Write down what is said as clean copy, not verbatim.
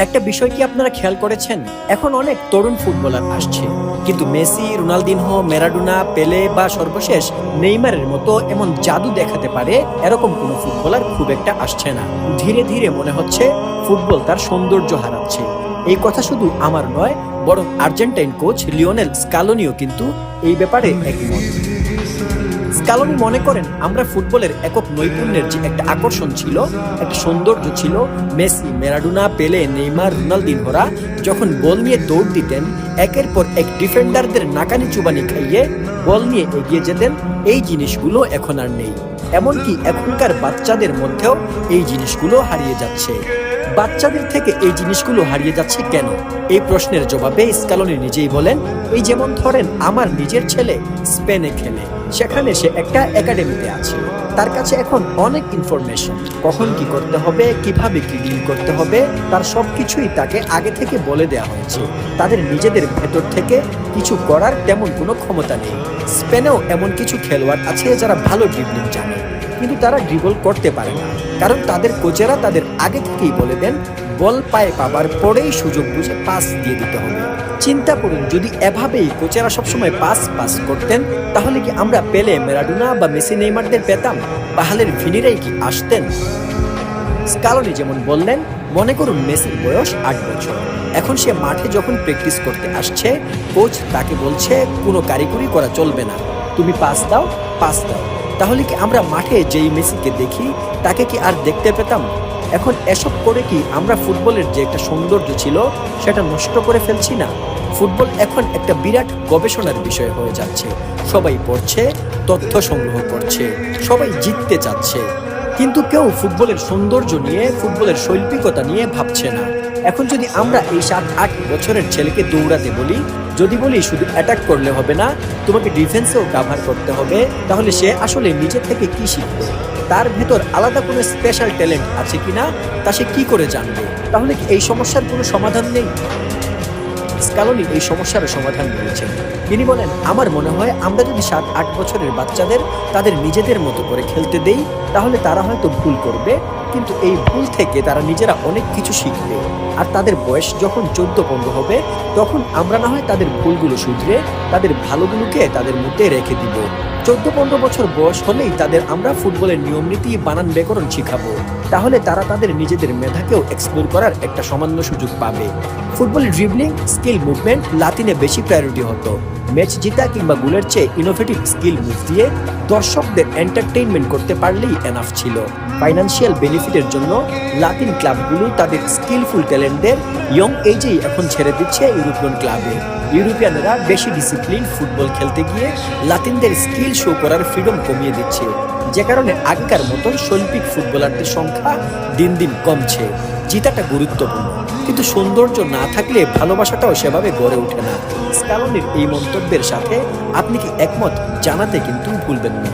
একটা বিষয় কি আপনারা খেয়াল করেছেন, এখন অনেক তরুণ ফুটবলার আসছে, কিন্তু মেসি, রোনালদিনহো, ম্যারাডোনা, পেলে বা সর্বশেষ নেইমারের মতো এমন জাদু দেখাতে পারে এরকম কোনো ফুটবলার খুব একটা আসছে না। ধীরে ধীরে মনে হচ্ছে ফুটবল তার সৌন্দর্য হারাচ্ছে। এই কথা শুধু আমার নয়, বরং আর্জেন্টাইন কোচ লিওনেল স্কালোনিও কিন্তু এই ব্যাপারে একমত। স্কালোনি মনে করেন, আমরা ফুটবলের একক নৈপুণ্যের যে একটা আকর্ষণ ছিল, একটা সৌন্দর্য ছিল, মেসি, ম্যারাডোনা, পেলে, নেইমার, রোনালদিনহোরা যখন বল নিয়ে দৌড় দিতেন, একের পর এক ডিফেন্ডারদের নাকানি চুবানি খাইয়ে বল নিয়ে এগিয়ে যেতেন, এই জিনিসগুলো এখন আর নেই। এমনকি এখনকার বাচ্চাদের মধ্যেও এই জিনিসগুলো হারিয়ে যাচ্ছে। বাচ্চাদের থেকে এই জিনিসগুলো হারিয়ে যাচ্ছে কেন? এই প্রশ্নের জবাবে স্কালোনি নিজেই বলেন, এই যেমন ধরেন আমার নিজের ছেলে স্পেনে খেলে, সেখানে সে একটা একাডেমিতে আছে, তার কাছে এখন অনেক ইনফরমেশন, কখন কি করতে হবে, কিভাবে কি ডিল করতে হবে, তার সবকিছুই তাকে আগে থেকে বলে দেওয়া হয়েছে। তাদের নিজেদের ভেতর থেকে কিছু করার তেমন কোনো ক্ষমতা নেই। স্পেনেও এমন কিছু খেলোয়াড় আছে যারা ভালো ড্রিবলিং জানে, কিন্তু তারা ড্রিবল করতে পারে না, কারণ তাদের কোচেরা তাদের আগে থেকেই বলে দেন বল পায়ে পাবার পরেই সুযোগ বুঝে পাস দিয়ে দিতে হবে। চিন্তা করুন, যদি এভাবেই কোচেরা সবসময় পাস করতেন, তাহলে কি আমরা পেলে, ম্যারাডোনা বা মেসি, নেইমারদের পেতাম? বাহালের ভিনিরাই কি আসতেন? স্কালোনি যেমন বললেন, মনে করুন মেসির বয়স 8 বছর, এখন সে মাঠে যখন প্র্যাকটিস করতে আসছে, কোচ তাকে বলছে কোনো কারিগরি করা চলবে না, তুমি পাস দাও। তাহলে কি আমরা মাঠে যেই মেসিকে দেখি তাকে কি আর দেখতে পেতাম? এখন এসব করে কি আমরা ফুটবলের যে একটা সৌন্দর্য ছিল সেটা নষ্ট করে ফেলছি না? ফুটবল এখন একটা বিরাট গবেষণার বিষয় হয়ে যাচ্ছে। সবাই পড়ছে, তথ্য সংগ্রহ করছে, সবাই জিততে চাচ্ছে, কিন্তু কেউ ফুটবলের সৌন্দর্য নিয়ে, ফুটবলের শৈল্পিকতা নিয়ে ভাবছে না। এখন যদি আমরা এই 7-8 বছরের ছেলেকে দৌড়াতে বলি, যদি বলি শুধু অ্যাটাক করলে হবে না, তোমাকে ডিফেন্সেও কাভার করতে হবে, তাহলে সে আসলে নিজে থেকে কি শিখবে? তার ভেতর আলাদা কোনো স্পেশাল ট্যালেন্ট আছে কিনা তা সে কি করে জানবে? তাহলে কি এই সমস্যার কোনো সমাধান নেই? স্কালোনি এই সমস্যার সমাধান বলেছেন। তিনি বলেন, আমার মনে হয় আমরা যদি 7-8 বছরের বাচ্চাদের তাদের নিজেদের মতো করে খেলতে দেই, তাহলে তারা হয়তো ভুল করবে, কিন্তু এই ভুল থেকে তারা নিজেরা অনেক কিছু শিখবে। আর তাদের বয়স যখন 14-15 হবে, তখন আমরা না হয় তাদের ভুলগুলো শুধরে তাদের ভালোগুলোকে তাদের মধ্যে রেখে দিব। 14-15 বছর বয়স হলেই তাদের আমরা ফুটবলের নিয়ম নীতি, বানান, ব্যাকরণ শিখাবো। তাহলে তারা তাদের নিজেদের মেধাকেও এক্সপ্লোর করার একটা সামান্য সুযোগ পাবে। ফুটবলে ড্রিবলিং, স্কিল, মুভমেন্ট লাতিনে বেশি প্রায়োরিটি হতো। ম্যাচ জিতা কিংবা গোলের চেয়ে ইনোভেটিভ স্কিল মুভ দিয়ে দর্শকদের এন্টারটেইনমেন্ট করতে পারলেই এনাফ ছিল। ফাইন্যান্সিয়াল বেনিফিটের জন্য লাতিন ক্লাবগুলো তাদের স্কিলফুল ট্যালেন্টদের ইয়ং এজেই এখন ছেড়ে দিচ্ছে ইউরোপিয়ান ক্লাবে। ইউরোপিয়ানরা বেশি ডিসিপ্লিন ফুটবল খেলতে গিয়ে লাতিনদের স্কিল শো করার ফ্রিডম কমিয়ে দিচ্ছে, যে কারণে আগেকার মতন শৈল্পিক ফুটবলারদের সংখ্যা দিন দিন কমছে। জিতাটা গুরুত্বপূর্ণ, কিন্তু সৌন্দর্য না থাকলে ভালোবাসাটাও সেভাবে গড়ে ওঠে না। স্কালোনির এই মন্তব্যের সাথে আপনি কি একমত? জানাতে কিন্তু ভুলবেন না।